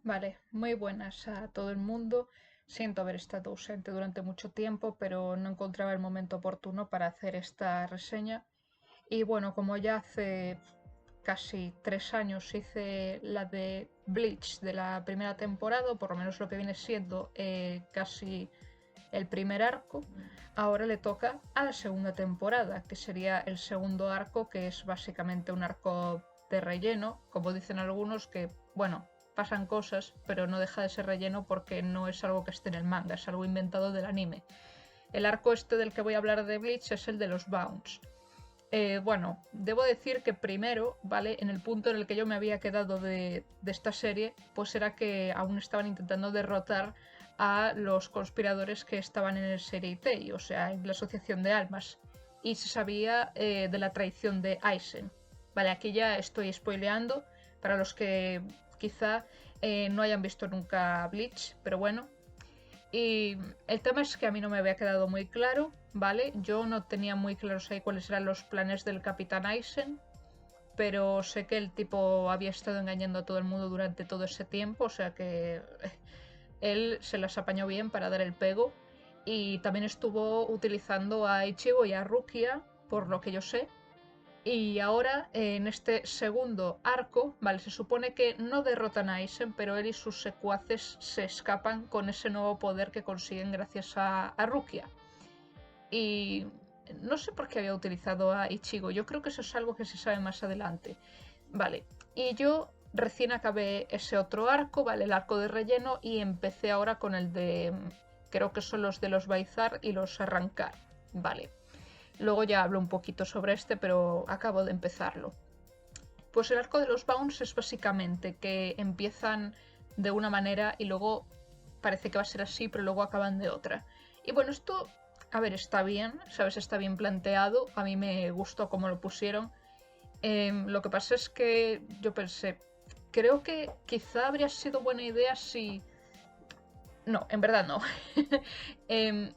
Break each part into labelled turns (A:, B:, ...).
A: Vale, muy buenas a todo el mundo. Siento haber estado ausente durante mucho tiempo, pero no encontraba el momento oportuno para hacer esta reseña. Y bueno, como ya hace casi 3 años hice la de Bleach de la primera temporada, o por lo menos lo que viene siendo casi el primer arco, ahora le toca a la segunda temporada, que sería el segundo arco, que es básicamente un arco de relleno, como dicen algunos, que bueno, pasan cosas, pero no deja de ser relleno porque no es algo que esté en el manga, es algo inventado del anime. El arco este del que voy a hablar de Bleach es el de los Bounds. Bueno, debo decir que primero, ¿vale? En el punto en el que yo me había quedado de esta serie, pues era que aún estaban intentando derrotar a los conspiradores que estaban en el Sereitei, o sea, en la Asociación de Almas. Y se sabía de la traición de Aizen. Vale, aquí ya estoy spoileando para los que quizá no hayan visto nunca Bleach, pero bueno, y el tema es que a mí no me había quedado muy claro, ¿vale? Yo no tenía muy claros ahí cuáles eran los planes del Capitán Aizen, pero sé que el tipo había estado engañando a todo el mundo durante todo ese tiempo, o sea que él se las apañó bien para dar el pego. Y también estuvo utilizando a Ichigo y a Rukia, por lo que yo sé, y ahora, en este segundo arco, vale, se supone que no derrotan a Aizen, pero él y sus secuaces se escapan con ese nuevo poder que consiguen gracias a Rukia. Y no sé por qué había utilizado a Ichigo, yo creo que eso es algo que se sabe más adelante. Vale, y yo recién acabé ese otro arco, vale, el arco de relleno, y empecé ahora con el de, creo que son los de los Baizar y los Arrancar, vale. Luego ya hablo un poquito sobre este, pero acabo de empezarlo. Pues el arco de los Bounds es básicamente que empiezan de una manera y luego parece que va a ser así, pero luego acaban de otra. Y bueno, esto, a ver, está bien, ¿sabes? Está bien planteado. A mí me gustó cómo lo pusieron. Lo que pasa es que yo pensé, creo que quizá habría sido buena idea si... No, en verdad no.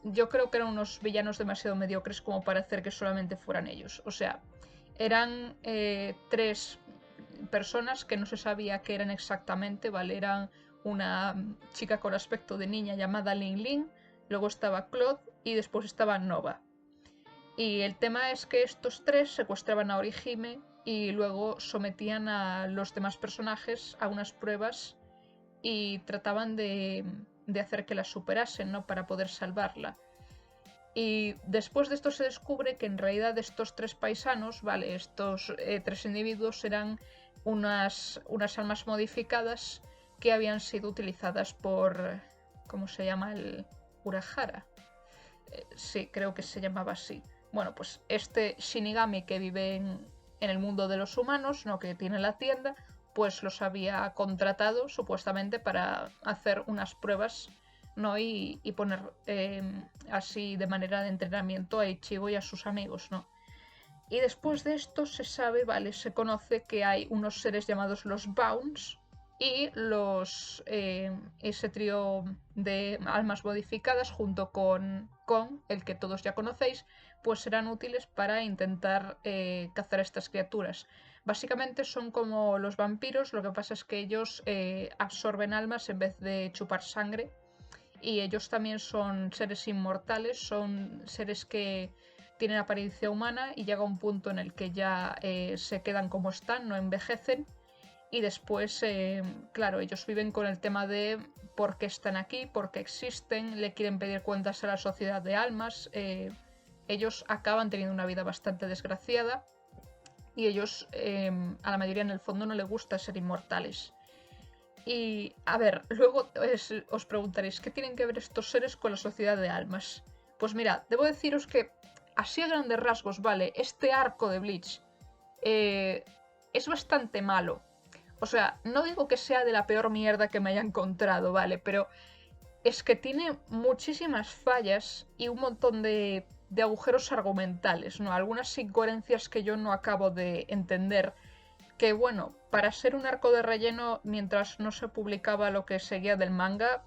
A: Yo creo que eran unos villanos demasiado mediocres como para hacer que solamente fueran ellos. O sea, eran tres personas que no se sabía qué eran exactamente, ¿vale? Eran una chica con aspecto de niña llamada Ling Ling, luego estaba Claude y después estaba Nova. Y el tema es que estos tres secuestraban a Orihime y luego sometían a los demás personajes a unas pruebas y trataban de hacer que la superasen, ¿no? Para poder salvarla. Y después de esto se descubre que en realidad estos tres paisanos, ¿vale? Estos tres individuos eran unas almas modificadas que habían sido utilizadas por... ¿Cómo se llama? El Urahara. Sí, creo que se llamaba así. Bueno, pues este Shinigami que vive en el mundo de los humanos, ¿no? Que tiene la tienda, pues los había contratado supuestamente para hacer unas pruebas, ¿no? Y poner así de manera de entrenamiento a Ichigo y a sus amigos, ¿no? Y después de esto se sabe, ¿vale? Se conoce que hay unos seres llamados los Bounds y ese trío de almas modificadas junto con Kong, el que todos ya conocéis, pues serán útiles para intentar cazar estas criaturas. Básicamente son como los vampiros, lo que pasa es que ellos absorben almas en vez de chupar sangre y ellos también son seres inmortales, son seres que tienen apariencia humana y llega un punto en el que ya se quedan como están, no envejecen y después, claro, ellos viven con el tema de por qué están aquí, por qué existen, le quieren pedir cuentas a la sociedad de almas, ellos acaban teniendo una vida bastante desgraciada y ellos a la mayoría en el fondo no les gusta ser inmortales. Y a ver, luego os preguntaréis, ¿qué tienen que ver estos seres con la sociedad de almas? Pues mira, debo deciros que, así a grandes rasgos, vale, este arco de Bleach eh, es bastante malo. O sea, no digo que sea de la peor mierda que me haya encontrado, vale, pero es que tiene muchísimas fallas y un montón de agujeros argumentales, ¿no? Algunas incoherencias que yo no acabo de entender que bueno, para ser un arco de relleno, mientras no se publicaba lo que seguía del manga,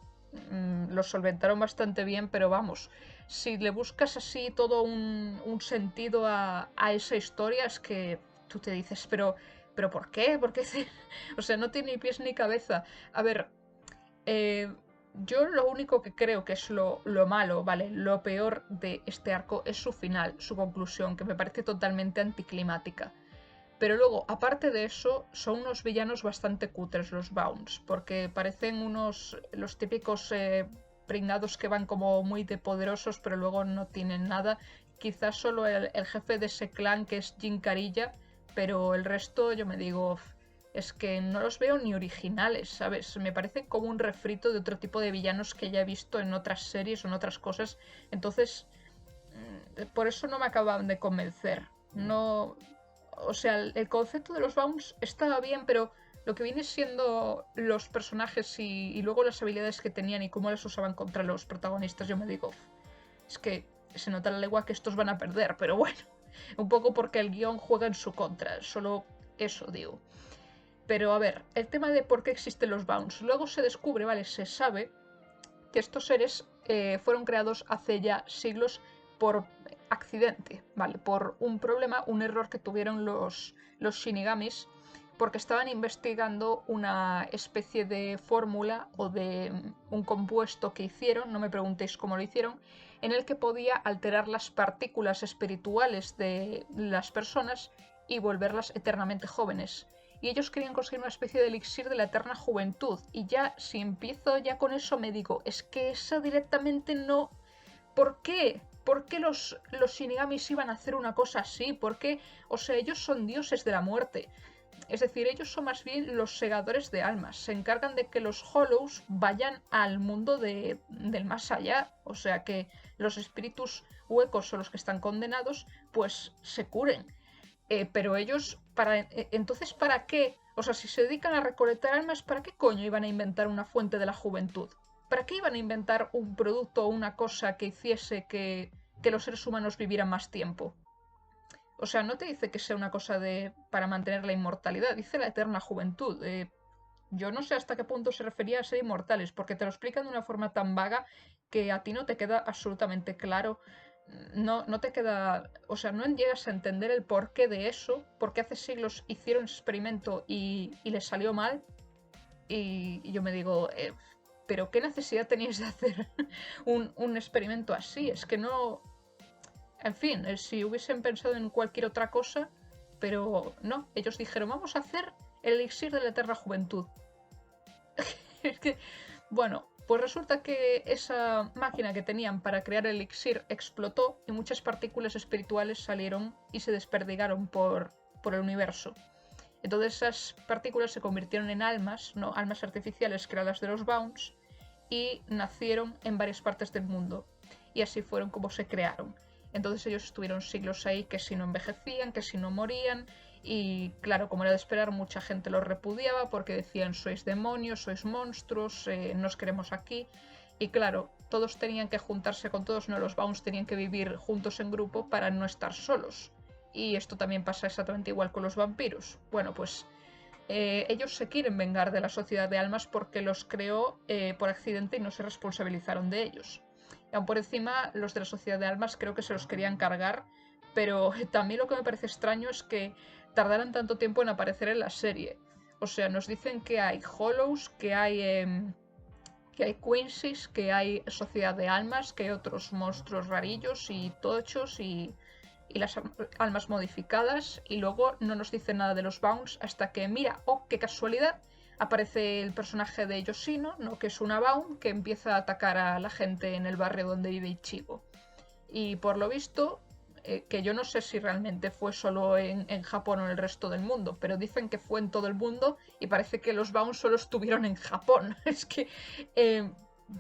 A: lo solventaron bastante bien, pero vamos, si le buscas así todo un sentido a esa historia, es que tú te dices, pero ¿por qué? ¿Por qué? O sea, no tiene ni pies ni cabeza. A ver, eh, yo lo único que creo que es lo malo, ¿vale? Lo peor de este arco es su final, su conclusión, que me parece totalmente anticlimática. Pero luego, aparte de eso, son unos villanos bastante cutres los Bounds, porque parecen los típicos pringados que van como muy de poderosos, pero luego no tienen nada. Quizás solo el jefe de ese clan, que es Jin Carilla, pero el resto yo me digo, es que no los veo ni originales, ¿sabes? Me parece como un refrito de otro tipo de villanos que ya he visto en otras series o en otras cosas. Entonces, por eso no me acaban de convencer. No, o sea, el concepto de los Bounds estaba bien, pero lo que viene siendo los personajes y luego las habilidades que tenían y cómo las usaban contra los protagonistas, yo me digo, es que se nota la legua que estos van a perder, pero bueno, un poco porque el guión juega en su contra, solo eso digo. Pero a ver, el tema de por qué existen los Bounds. Luego se descubre, ¿vale? Se sabe que estos seres fueron creados hace ya siglos por accidente, ¿vale? Por un problema, un error que tuvieron los Shinigamis, porque estaban investigando una especie de fórmula o de un compuesto que hicieron, no me preguntéis cómo lo hicieron, en el que podía alterar las partículas espirituales de las personas y volverlas eternamente jóvenes. Y ellos querían conseguir una especie de elixir de la eterna juventud. Y ya, si empiezo ya con eso, me digo, es que eso directamente no... ¿Por qué? ¿Por qué los Shinigamis iban a hacer una cosa así? ¿Por qué? O sea, ellos son dioses de la muerte. Es decir, ellos son más bien los segadores de almas. Se encargan de que los Hollows vayan al mundo del más allá. O sea, que los espíritus huecos o los que están condenados, pues se curen. Pero ellos, entonces, ¿para qué? O sea, si se dedican a recolectar almas, ¿para qué coño iban a inventar una fuente de la juventud? ¿Para qué iban a inventar un producto o una cosa que hiciese que los seres humanos vivieran más tiempo? O sea, no te dice que sea una cosa de para mantener la inmortalidad, dice la eterna juventud. Yo no sé hasta qué punto se refería a ser inmortales, porque te lo explican de una forma tan vaga que a ti no te queda absolutamente claro. No te queda. O sea, no llegas a entender el porqué de eso, porque hace siglos hicieron ese experimento y les salió mal. Y yo me digo, ¿pero qué necesidad teníais de hacer un experimento así? Es que no. En fin, si hubiesen pensado en cualquier otra cosa, pero no, ellos dijeron, vamos a hacer el elixir de la eterna juventud. Es que, bueno, pues resulta que esa máquina que tenían para crear el elixir explotó y muchas partículas espirituales salieron y se desperdigaron por el universo. Entonces esas partículas se convirtieron en almas, no almas artificiales que eran las de los Bounds, y nacieron en varias partes del mundo. Y así fueron como se crearon. Entonces ellos estuvieron siglos ahí que si no envejecían, que si no morían, y claro, como era de esperar, mucha gente los repudiaba porque decían sois demonios, sois monstruos, no os queremos aquí. Y claro, todos tenían que juntarse con todos, no, los Bounds tenían que vivir juntos en grupo para no estar solos. Y esto también pasa exactamente igual con los vampiros. Bueno, pues ellos se quieren vengar de la sociedad de almas porque los creó por accidente y no se responsabilizaron de ellos. Y aún por encima, los de la sociedad de almas creo que se los querían cargar, pero también lo que me parece extraño es que tardaran tanto tiempo en aparecer en la serie. O sea, nos dicen que hay Hollows, que hay Quincy's, que hay Sociedad de Almas, que hay otros monstruos rarillos y tochos y las almas modificadas, y luego no nos dice nada de los Bounds hasta que, mira, oh, qué casualidad, aparece el personaje de Yoshino, ¿no? Que es una Bound que empieza a atacar a la gente en el barrio donde vive Ichigo. Y por lo visto, que yo no sé si realmente fue solo en Japón o en el resto del mundo, pero dicen que fue en todo el mundo y parece que los Bounds solo estuvieron en Japón. Es que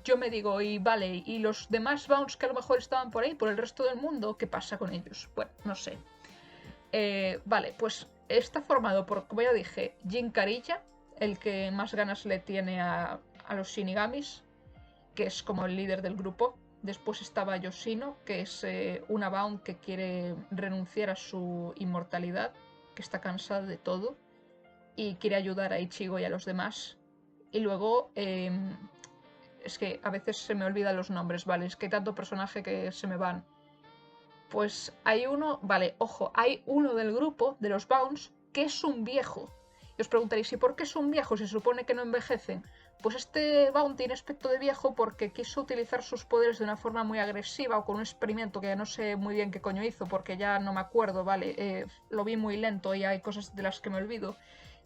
A: yo me digo, y vale, ¿y los demás Bounds que a lo mejor estaban por ahí, por el resto del mundo, qué pasa con ellos? Bueno, no sé. Vale, pues está formado por, como ya dije, Jin Karilla, el que más ganas le tiene a los Shinigamis, que es como el líder del grupo. Después estaba Yoshino, que es una Bound que quiere renunciar a su inmortalidad, que está cansada de todo y quiere ayudar a Ichigo y a los demás. Y luego, es que a veces se me olvidan los nombres, ¿vale? Es que hay tanto personaje que se me van. Pues hay uno, vale, ojo, hay uno del grupo, de los Bounds, que es un viejo. Y os preguntaréis, ¿y por qué son viejos? Se supone que no envejecen. Pues este Bound tiene aspecto de viejo porque quiso utilizar sus poderes de una forma muy agresiva o con un experimento que ya no sé muy bien qué coño hizo porque ya no me acuerdo, ¿vale? Lo vi muy lento y hay cosas de las que me olvido.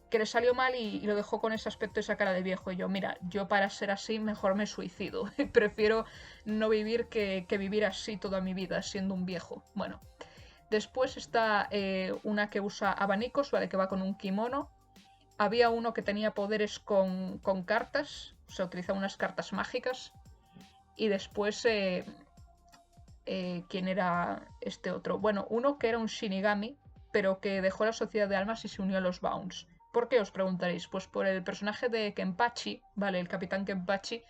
A: Que le salió mal y lo dejó con ese aspecto y esa cara de viejo. Y yo, mira, yo para ser así mejor me suicido. Prefiero no vivir que vivir así toda mi vida, siendo un viejo. Bueno, después está una que usa abanicos, ¿vale? Que va con un kimono. Había uno que tenía poderes con cartas, o sea, utilizaba unas cartas mágicas. Y después, ¿quién era este otro? Bueno, uno que era un Shinigami, pero que dejó la Sociedad de Almas y se unió a los Bounds. ¿Por qué os preguntaréis? Pues por el personaje de Kenpachi, ¿vale? El capitán Kenpachi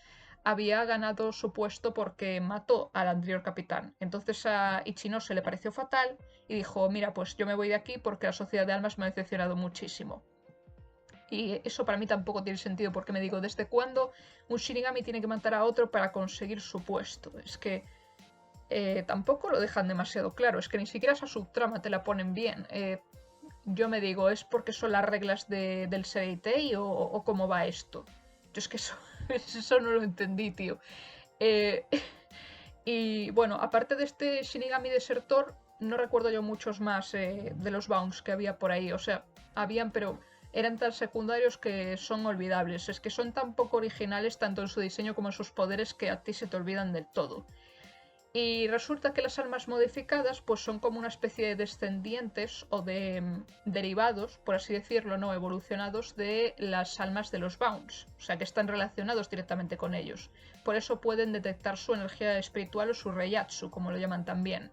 A: había ganado su puesto porque mató al anterior capitán. Entonces a Ichino se le pareció fatal y dijo, mira, pues yo me voy de aquí porque la Sociedad de Almas me ha decepcionado muchísimo. Y eso para mí tampoco tiene sentido porque me digo, ¿desde cuándo un Shinigami tiene que matar a otro para conseguir su puesto? Es que tampoco lo dejan demasiado claro, es que ni siquiera esa subtrama te la ponen bien. Yo me digo, ¿es porque son las reglas del Sereitei o cómo va esto? Yo es que eso, eso no lo entendí, tío. Eh, y bueno, aparte de este Shinigami desertor, no recuerdo yo muchos más de los Bounds que había por ahí. O sea, habían, pero eran tan secundarios que son olvidables. Es que son tan poco originales tanto en su diseño como en sus poderes que a ti se te olvidan del todo. Y resulta que las almas modificadas pues son como una especie de descendientes o de derivados, por así decirlo, no evolucionados de las almas de los Bounds, o sea que están relacionados directamente con ellos. Por eso pueden detectar su energía espiritual o su Reiyatsu, como lo llaman también.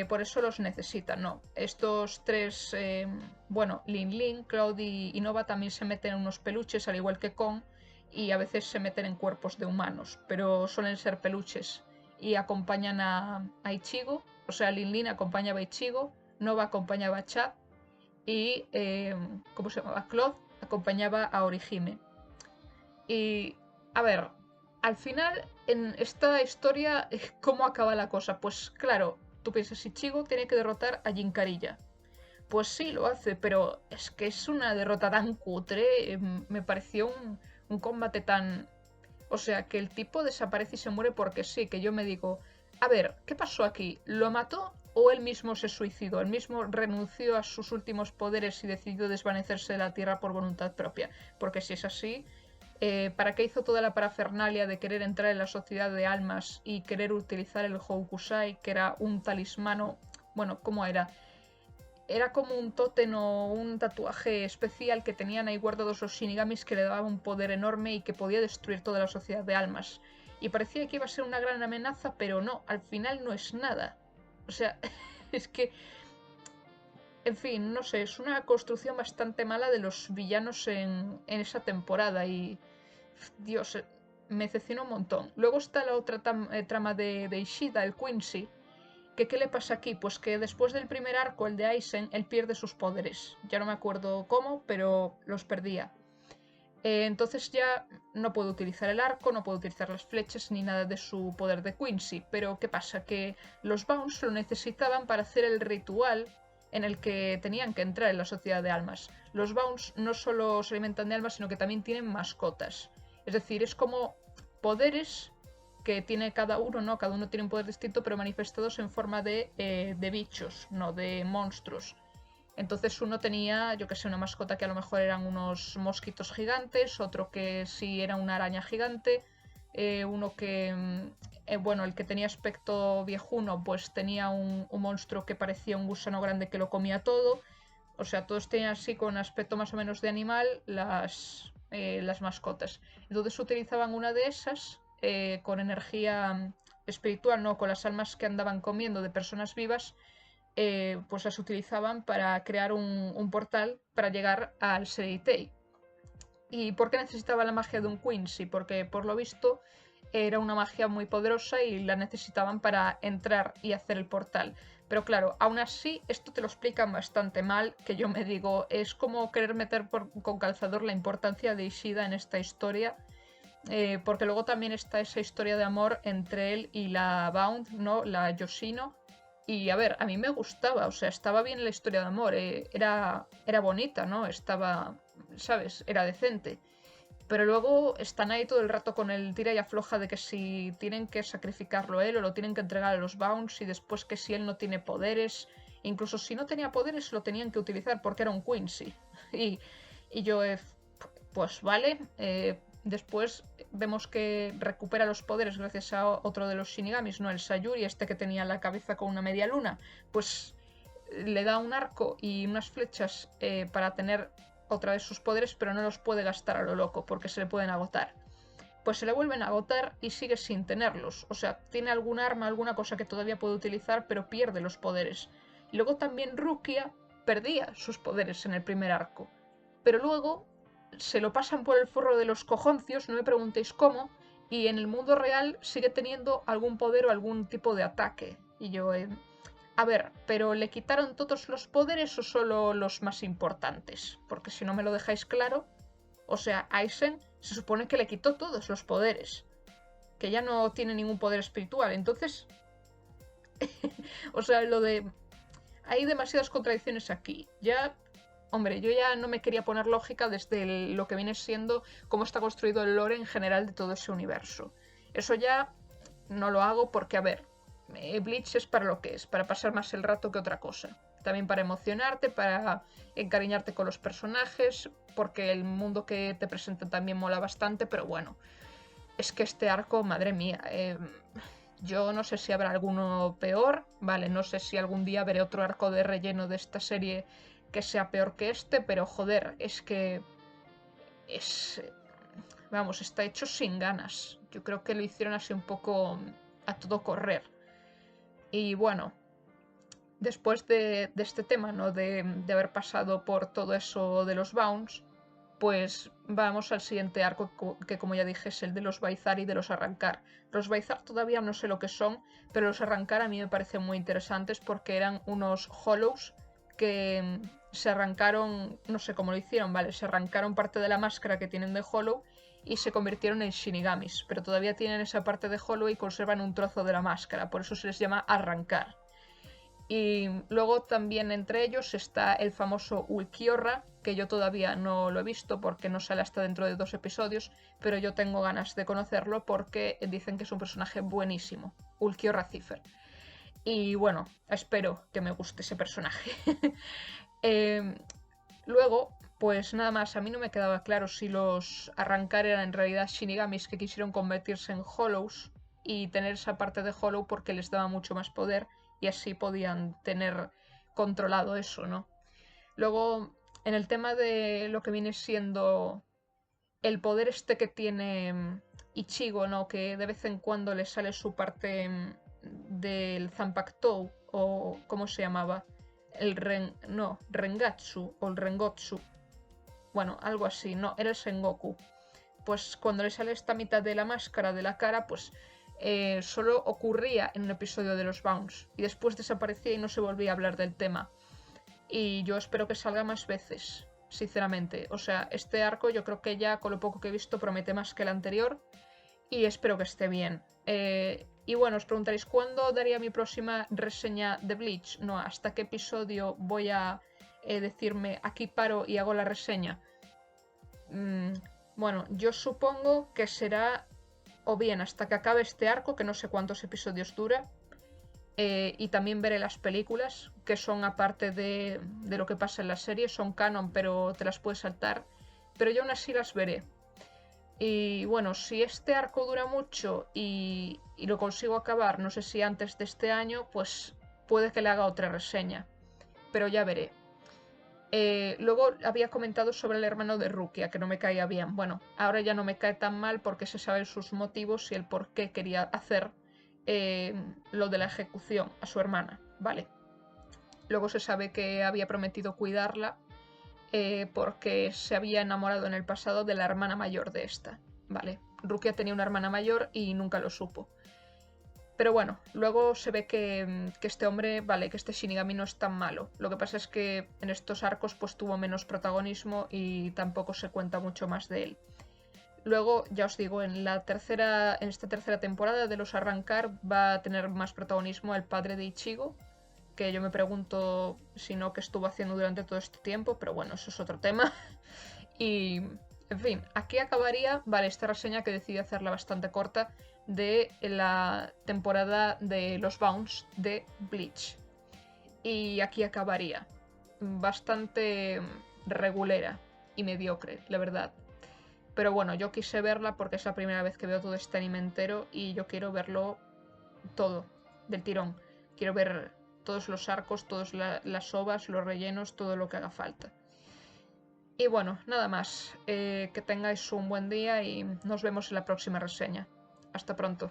A: Por eso los necesitan, ¿no? Estos tres, bueno, Lin Lin, Cloud y Nova también se meten en unos peluches, al igual que Kong, y a veces se meten en cuerpos de humanos, pero suelen ser peluches y acompañan a Ichigo, o sea, Lin Lin acompañaba a Ichigo, Nova acompañaba a Chad y, ¿cómo se llamaba? Claude acompañaba a Orihime. Y, a ver, al final, en esta historia, ¿cómo acaba la cosa? Pues claro, tú piensas, Ichigo tiene que derrotar a Jinkarilla. Pues sí, lo hace, pero es que es una derrota tan cutre, me pareció un combate tan, o sea, que el tipo desaparece y se muere porque sí, que yo me digo, a ver, ¿qué pasó aquí? ¿Lo mató o él mismo se suicidó? Él mismo renunció a sus últimos poderes y decidió desvanecerse de la Tierra por voluntad propia. Porque si es así, ¿para qué hizo toda la parafernalia de querer entrar en la sociedad de almas y querer utilizar el Hokusai, que era un talismano? Bueno, ¿cómo era? Era como un tótem o un tatuaje especial que tenían ahí guardados los Shinigamis que le daba un poder enorme y que podía destruir toda la sociedad de almas. Y parecía que iba a ser una gran amenaza, pero no, al final no es nada. O sea, es que, en fin, no sé, es una construcción bastante mala de los villanos en esa temporada y, Dios, me decepcionó un montón. Luego está la otra trama de Ishida, el Quincy, ¿que qué le pasa aquí? Pues que después del primer arco, el de Aizen, él pierde sus poderes. Ya no me acuerdo cómo, pero los perdía. Entonces ya no puede utilizar el arco, no puede utilizar las flechas ni nada de su poder de Quincy. Pero ¿qué pasa? Que los Bounds lo necesitaban para hacer el ritual en el que tenían que entrar en la sociedad de almas. Los Bounds no solo se alimentan de almas, sino que también tienen mascotas. Es decir, es como poderes que tiene cada uno, ¿no? Cada uno tiene un poder distinto, pero manifestados en forma de bichos, no de monstruos. Entonces uno tenía, yo que sé, una mascota que a lo mejor eran unos mosquitos gigantes, otro que sí era una araña gigante, uno que, bueno, el que tenía aspecto viejuno, pues tenía un monstruo que parecía un gusano grande que lo comía todo. O sea, todos tenían así con aspecto más o menos de animal las mascotas. Entonces utilizaban una de esas con energía espiritual, no, con las almas que andaban comiendo de personas vivas, pues las utilizaban para crear un portal para llegar al Sereitei. ¿Y por qué necesitaba la magia de un Quincy? Porque por lo visto era una magia muy poderosa y la necesitaban para entrar y hacer el portal. Pero claro, aún así esto te lo explican bastante mal, que yo me digo, es como querer meter con calzador la importancia de Ishida en esta historia, porque luego también está esa historia de amor entre él y la Bound, ¿no? La Yoshino, Y a ver, a mí me gustaba, o sea, estaba bien la historia de amor, era bonita, ¿no? Estaba, ¿sabes? Era decente. Pero luego están ahí todo el rato con el tira y afloja de que si tienen que sacrificarlo él o lo tienen que entregar a los Bounds y después que si él no tiene poderes, incluso si no tenía poderes lo tenían que utilizar porque era un Quincy. Y, y yo, pues vale, después vemos que recupera los poderes gracias a otro de los Shinigamis, ¿no? El Sayuri, este que tenía la cabeza con una media luna, pues le da un arco y unas flechas para tener otra vez sus poderes, pero no los puede gastar a lo loco porque se le pueden agotar. Pues se le vuelven a agotar y sigue sin tenerlos. O sea, tiene algún arma, alguna cosa que todavía puede utilizar, pero pierde los poderes. Y luego también Rukia perdía sus poderes en el primer arco. Pero luego se lo pasan por el forro de los cojoncios, no me preguntéis cómo, y en el mundo real sigue teniendo algún poder o algún tipo de ataque. Y yo, a ver, ¿pero le quitaron todos los poderes o solo los más importantes? Porque si no me lo dejáis claro, o sea, Aizen se supone que le quitó todos los poderes, que ya no tiene ningún poder espiritual. Entonces, o sea, lo de... Hay demasiadas contradicciones aquí. Ya, hombre, yo ya no me quería poner lógica desde lo que viene siendo cómo está construido el lore en general de todo ese universo. Eso ya no lo hago porque, a ver, Bleach es para lo que es, para pasar más el rato que otra cosa. También para emocionarte, para encariñarte con los personajes, porque el mundo que te presenta también mola bastante, pero bueno, es que este arco, madre mía, yo no sé si habrá alguno peor, vale, no sé si algún día veré otro arco de relleno de esta serie que sea peor que este, pero joder, es que es... Vamos, está hecho sin ganas. Yo creo que lo hicieron así un poco a todo correr. Y bueno, después de este tema, ¿no? De haber pasado por todo eso de los Bounds, pues vamos al siguiente arco, que como ya dije es el de los Baizar y de los Arrancar. Los Baizar todavía no sé lo que son, pero los Arrancar a mí me parecen muy interesantes porque eran unos Hollows que se arrancaron, no sé cómo lo hicieron, ¿vale? Se arrancaron parte de la máscara que tienen de Hollow y se convirtieron en Shinigamis, pero todavía tienen esa parte de Hollow y conservan un trozo de la máscara, por eso se les llama Arrancar. Y luego también entre ellos está el famoso Ulquiorra, que yo todavía no lo he visto porque no sale hasta dentro de 2 episodios, pero yo tengo ganas de conocerlo porque dicen que es un personaje buenísimo, Ulquiorra Cipher. Y bueno, espero que me guste ese personaje. Luego, pues nada más, a mí no me quedaba claro si los Arrancar eran en realidad Shinigamis que quisieron convertirse en Hollows y tener esa parte de Hollow porque les daba mucho más poder y así podían tener controlado eso, ¿no? Luego, en el tema de lo que viene siendo el poder este que tiene Ichigo, ¿no? Que de vez en cuando le sale su parte del Zanpakuto, o ¿cómo se llamaba? Rengatsu o el Rengotsu. Bueno, algo así, no, era el Sengoku. Pues cuando le sale esta mitad de la máscara de la cara, pues solo ocurría en un episodio de los Bounds y después desaparecía y no se volvía a hablar del tema. Y yo espero que salga más veces, sinceramente. O sea, este arco yo creo que ya con lo poco que he visto promete más que el anterior y espero que esté bien. Y bueno, os preguntaréis, ¿cuándo daría mi próxima reseña de Bleach? No, ¿hasta qué episodio voy a decirme aquí paro y hago la reseña? Bueno, yo supongo que será o bien hasta que acabe este arco, que no sé cuántos episodios dura, y también veré las películas, que son aparte de lo que pasa en la serie, son canon, pero te las puedes saltar, pero yo aún así las veré. Y bueno, si este arco dura mucho y lo consigo acabar, no sé si antes de este año, pues puede que le haga otra reseña, pero ya veré. Luego había comentado sobre el hermano de Rukia, que no me caía bien. Bueno, ahora ya no me cae tan mal porque se saben sus motivos y el por qué quería hacer lo de la ejecución a su hermana, ¿vale? Luego se sabe que había prometido cuidarla porque se había enamorado en el pasado de la hermana mayor de esta, ¿vale? Rukia tenía una hermana mayor y nunca lo supo. Pero bueno, luego se ve que este hombre, vale, que este Shinigami no es tan malo. Lo que pasa es que en estos arcos pues tuvo menos protagonismo y tampoco se cuenta mucho más de él. Luego, ya os digo, en esta tercera temporada de los Arrancar va a tener más protagonismo el padre de Ichigo, que yo me pregunto si no qué estuvo haciendo durante todo este tiempo, pero bueno, eso es otro tema. Y, en fin, aquí acabaría, vale, esta reseña que decidí hacerla bastante corta de la temporada de los Bounce de Bleach. Y aquí acabaría. Bastante regulera y mediocre, la verdad. Pero bueno, yo quise verla porque es la primera vez que veo todo este anime entero y yo quiero verlo todo, del tirón. Quiero ver todos los arcos, todas las ovas, los rellenos, todo lo que haga falta. Y bueno, nada más. Que tengáis un buen día y nos vemos en la próxima reseña. Hasta pronto.